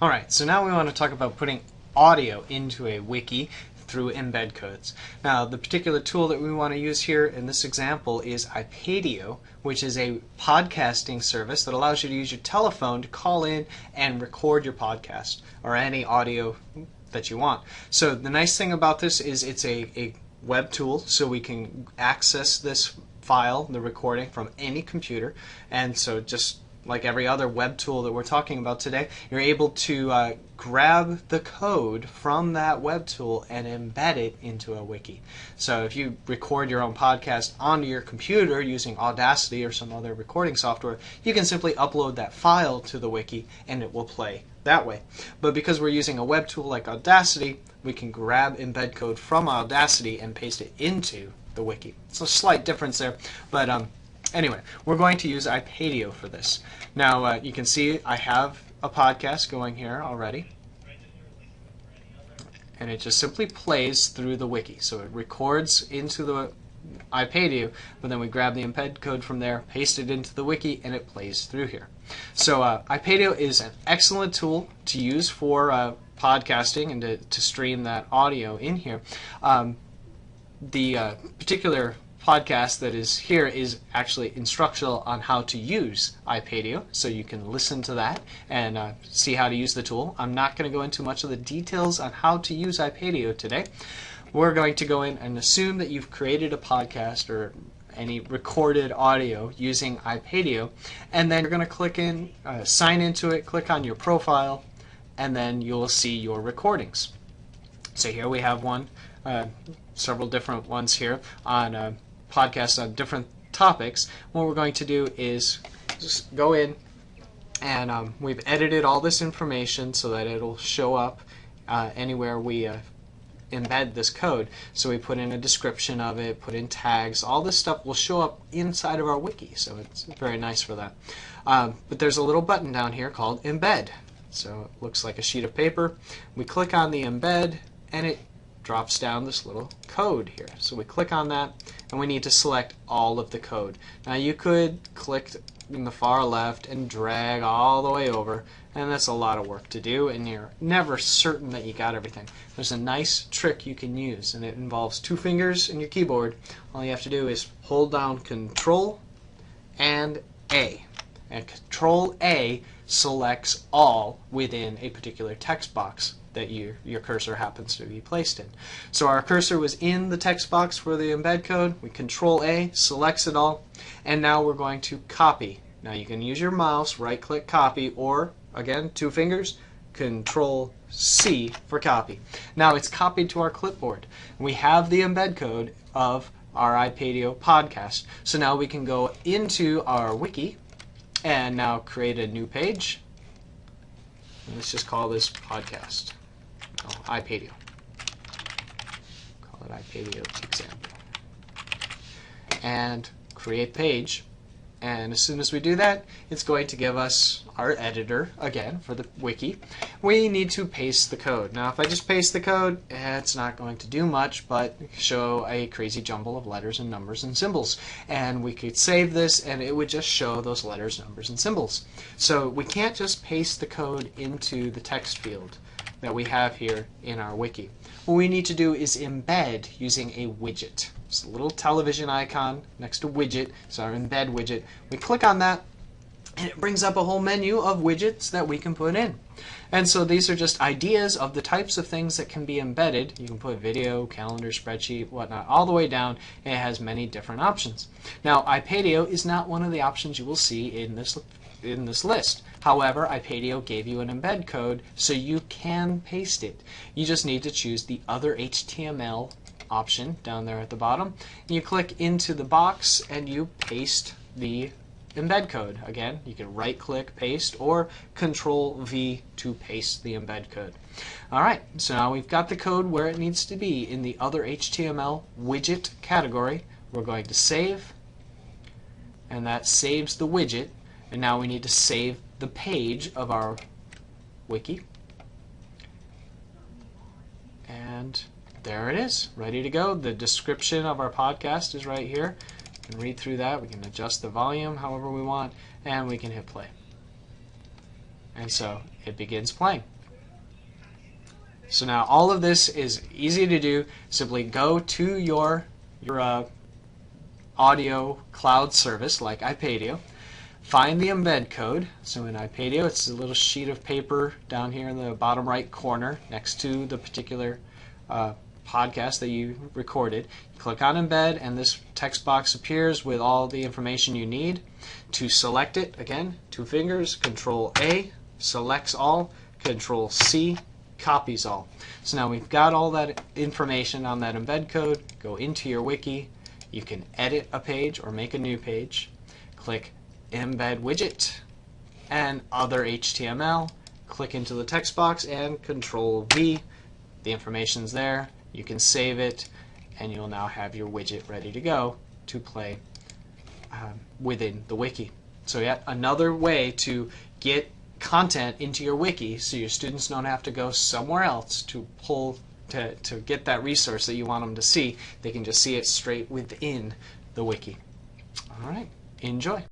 Alright, so now we want to talk about putting audio into a wiki through embed codes. Now, the particular tool that we want to use here in this example is iPadio, which is a podcasting service that allows you to use your telephone to call in and record your podcast or any audio that you want. So the nice thing about this is it's a web tool, so we can access this file, the recording, from any computer. And so just like every other web tool that we're talking about today, you're able to grab the code from that web tool and embed it into a wiki. So if you record your own podcast onto your computer using Audacity or some other recording software, you can simply upload that file to the wiki and it will play that way. But because we're using a web tool like Audacity, we can grab embed code from Audacity and paste it into the wiki. It's a slight difference there, but anyway, we're going to use iPadio for this. Now, you can see I have a podcast going here already, and it just simply plays through the wiki. So it records into the iPadio, but then we grab the embed code from there, paste it into the wiki, and it plays through here. So iPadio is an excellent tool to use for podcasting and to stream that audio in here. The particular podcast that is here is actually instructional on how to use iPadio, so you can listen to that and see how to use the tool. I'm not going to go into much of the details on how to use iPadio today. We're going to go in and assume that you've created a podcast or any recorded audio using iPadio, and then you're going to click in, sign into it, click on your profile, and then you'll see your recordings. So here we have one, several different ones here on podcasts on different topics. What we're going to do is just go in and we've edited all this information so that it'll show up anywhere we embed this code. So we put in a description of it, put in tags, all this stuff will show up inside of our wiki, so it's very nice for that. But there's a little button down here called Embed. So it looks like a sheet of paper. We click on the embed and it drops down this little code here. So we click on that and we need to select all of the code. Now you could click in the far left and drag all the way over, and that's a lot of work to do, and you're never certain that you got everything. There's a nice trick you can use, and it involves 2 fingers in your keyboard. All you have to do is hold down Control and A, and Control A selects all within a particular text box that your cursor happens to be placed in. So our cursor was in the text box for the embed code. We Control A, selects it all, and now we're going to copy. Now you can use your mouse, right click copy, or again 2 fingers, Control C for copy. Now it's copied to our clipboard. We have the embed code of our iPadio podcast. So now we can go into our wiki and now create a new page. And let's just call this podcast. iPadio. Call it iPadio example. And create page. And as soon as we do that, it's going to give us our editor again for the wiki. We need to paste the code. Now if I just paste the code, it's not going to do much but show a crazy jumble of letters and numbers and symbols. And we could save this and it would just show those letters, numbers, and symbols. So we can't just paste the code into the text field that we have here in our wiki. What we need to do is embed using a widget. It's a little television icon next to widget. It's our embed widget. We click on that and it brings up a whole menu of widgets that we can put in. And so these are just ideas of the types of things that can be embedded. You can put video, calendar, spreadsheet, whatnot, all the way down. It has many different options. Now iPadio is not one of the options you will see in this list. However, iPadio gave you an embed code so you can paste it. You just need to choose the other HTML option down there at the bottom. You click into the box and you paste the embed code. Again, you can right click paste or Control V to paste the embed code. Alright, so now we've got the code where it needs to be in the other HTML widget category. We're going to save, and that saves the widget, and now we need to save the page of our wiki. And there it is, ready to go. The description of our podcast is right here. We can read through that. We can adjust the volume however we want, and we can hit play. And so it begins playing. So now all of this is easy to do. Simply go to your audio cloud service like iPadio. Find the embed code. So in iPadio, it's a little sheet of paper down here in the bottom right corner next to the particular podcast that you recorded. Click on embed, and this text box appears with all the information you need. To select it, again, 2 fingers, Control A, selects all, Control C, copies all. So now we've got all that information on that embed code. Go into your wiki. You can edit a page or make a new page. Click Embed Widget and Other HTML. Click into the text box and Control V. The information's there. You can save it, and you'll now have your widget ready to go to play within the wiki. So yet another way to get content into your wiki so your students don't have to go somewhere else to pull to get that resource that you want them to see. They can just see it straight within the wiki. All right, enjoy.